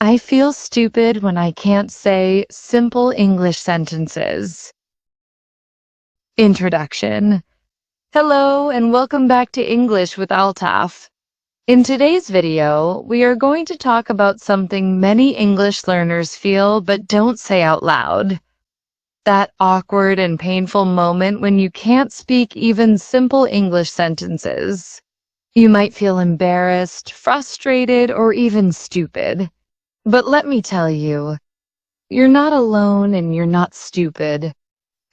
I feel stupid when I can't say simple English sentences. Introduction. Hello and welcome back to English with Altaf. In today's video, we are going to talk about something many English learners feel but don't say out loud. That awkward and painful moment when you can't speak even simple English sentences. You might feel embarrassed, frustrated, or even stupid. But let me tell you, you're not alone and you're not stupid.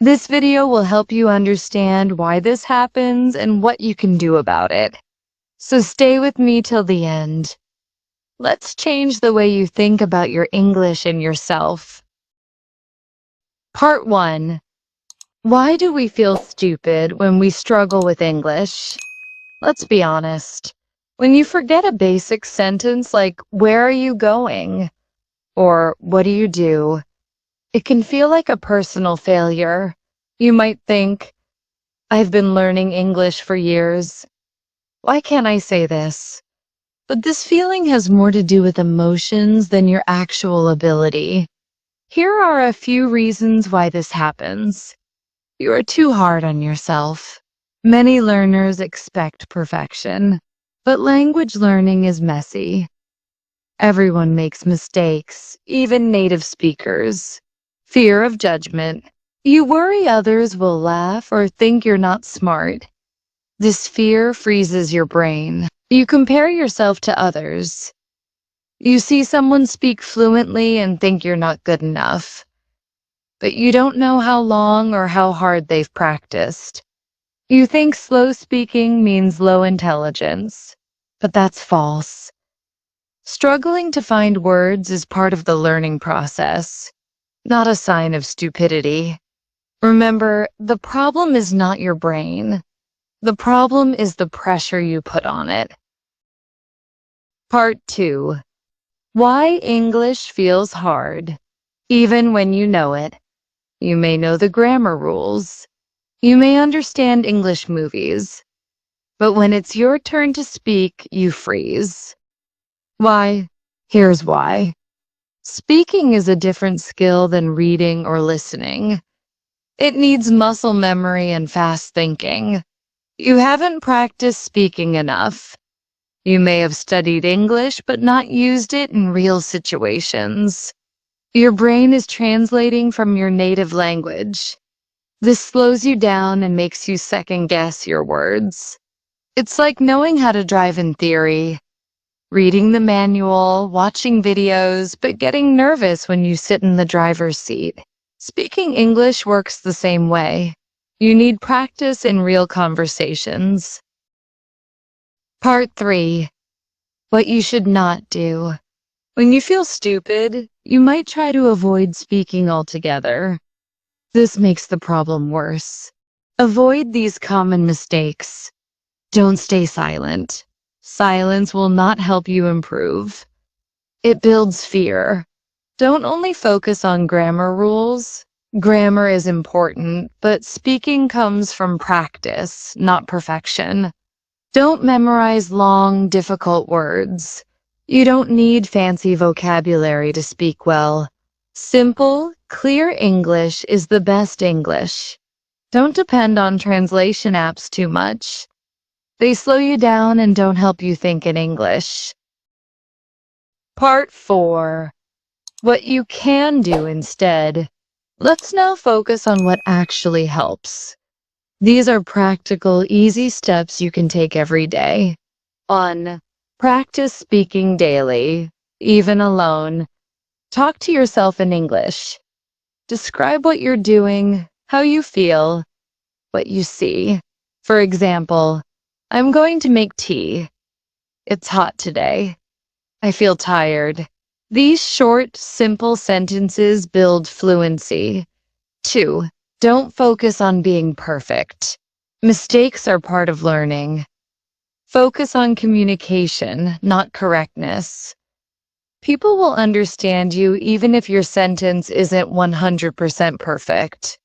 This video will help you understand why this happens and what you can do about it. So stay with me till the end. Let's change the way you think about your English and yourself. Part 1. Why do we feel stupid when we struggle with English? Let's be honest. When you forget a basic sentence like, "Where are you going?" or "What do you do?" it can feel like a personal failure. You might think, "I've been learning English for years. Why can't I say this?" But this feeling has more to do with emotions than your actual ability. Here are a few reasons why this happens. You are too hard on yourself. Many learners expect perfection, but language learning is messy. Everyone makes mistakes, even native speakers. Fear of judgment. You worry others will laugh or think you're not smart. This fear freezes your brain. You compare yourself to others. You see someone speak fluently and think you're not good enough. But you don't know how long or how hard they've practiced. You think slow speaking means low intelligence, but that's false. Struggling to find words is part of the learning process, not a sign of stupidity. Remember, the problem is not your brain. The problem is the pressure you put on it. Part 2. Why English feels hard, even when you know it. You may know the grammar rules. You may understand English movies. But when it's your turn to speak, you freeze. Why? Here's why. Speaking is a different skill than reading or listening. It needs muscle memory and fast thinking. You haven't practiced speaking enough. You may have studied English but not used it in real situations. Your brain is translating from your native language. This slows you down and makes you second-guess your words. It's like knowing how to drive in theory, reading the manual, watching videos, but getting nervous when you sit in the driver's seat. Speaking English works the same way. You need practice in real conversations. Part 3. What you should not do. When you feel stupid, you might try to avoid speaking altogether. This makes the problem worse. Avoid these common mistakes. Don't stay silent. Silence will not help you improve. It builds fear. Don't only focus on grammar rules. Grammar is important, but speaking comes from practice, not perfection. Don't memorize long, difficult words. You don't need fancy vocabulary to speak well. Simple, clear English is the best English. Don't depend on translation apps too much. They slow you down and don't help you think in English. Part 4. What you can do instead. Let's now focus on what actually helps. These are practical, easy steps you can take every day. 1. Practice speaking daily, even alone. Talk to yourself in English. Describe what you're doing, how you feel, what you see. For example, I'm going to make tea. It's hot today. I feel tired. These short, simple sentences build fluency. 2. Don't focus on being perfect. Mistakes are part of learning. Focus on communication, not correctness. People will understand you even if your sentence isn't 100% perfect.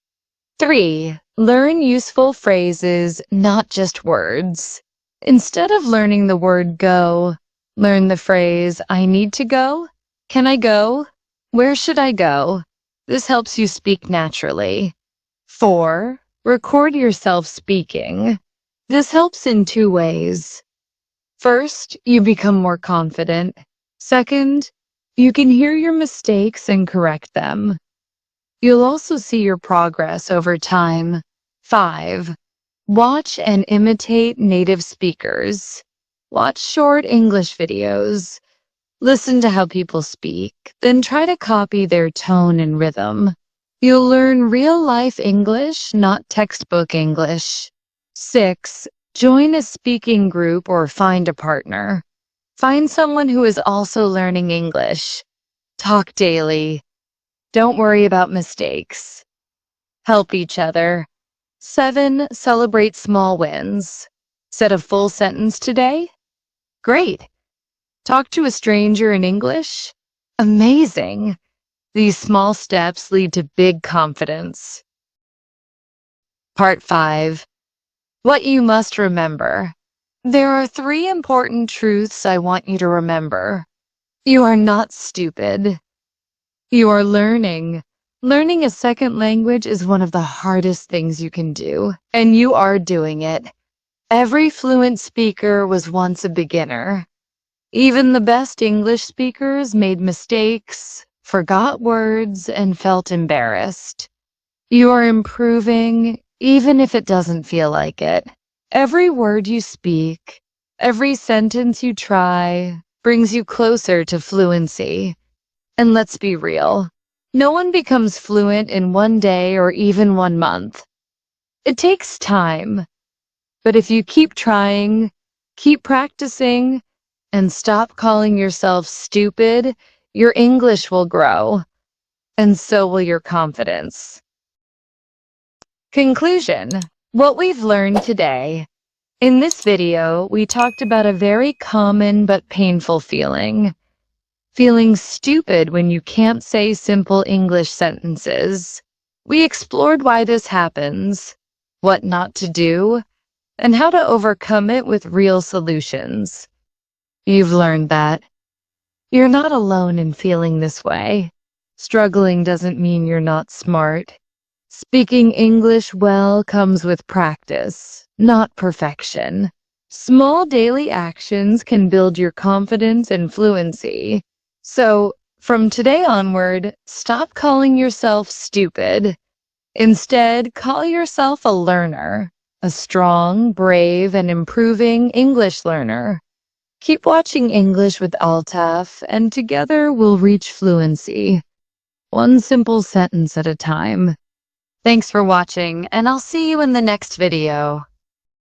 3. Learn useful phrases, not just words. Instead of learning the word go, learn the phrase, "I need to go." Can I go? Where should I go? This helps you speak naturally. 4. Record yourself speaking. This helps in two ways. First, you become more confident. Second, you can hear your mistakes and correct them. You'll also see your progress over time. 5. Watch and imitate native speakers. Watch short English videos. Listen to how people speak, then try to copy their tone and rhythm. You'll learn real-life English, not textbook English. 6. Join a speaking group or find a partner. Find someone who is also learning English. Talk daily. Don't worry about mistakes. Help each other. 7. Celebrate small wins. Said a full sentence today? Great. Talk to a stranger in English? Amazing. These small steps lead to big confidence. Part 5. What you must remember. There are 3 important truths I want you to remember. You are not stupid. You are learning. Learning a second language is one of the hardest things you can do, and you are doing it. Every fluent speaker was once a beginner. Even the best English speakers made mistakes, forgot words, and felt embarrassed. You are improving, even if it doesn't feel like it. Every word you speak, every sentence you try, brings you closer to fluency. And let's be real, no one becomes fluent in one day or even 1 month. It takes time, but if you keep trying, keep practicing, and stop calling yourself stupid, your English will grow, and so will your confidence. Conclusion. What we've learned today. In this video, we talked about a very common but painful feeling. Feeling stupid when you can't say simple English sentences. We explored why this happens, what not to do, and how to overcome it with real solutions. You've learned that you're not alone in feeling this way. Struggling doesn't mean you're not smart. Speaking English well comes with practice, not perfection. Small daily actions can build your confidence and fluency. So, from today onward, stop calling yourself stupid. Instead, call yourself a learner, a strong, brave, and improving English learner. Keep watching English with Altaf, and together we'll reach fluency. One simple sentence at a time. Thanks for watching, and I'll see you in the next video.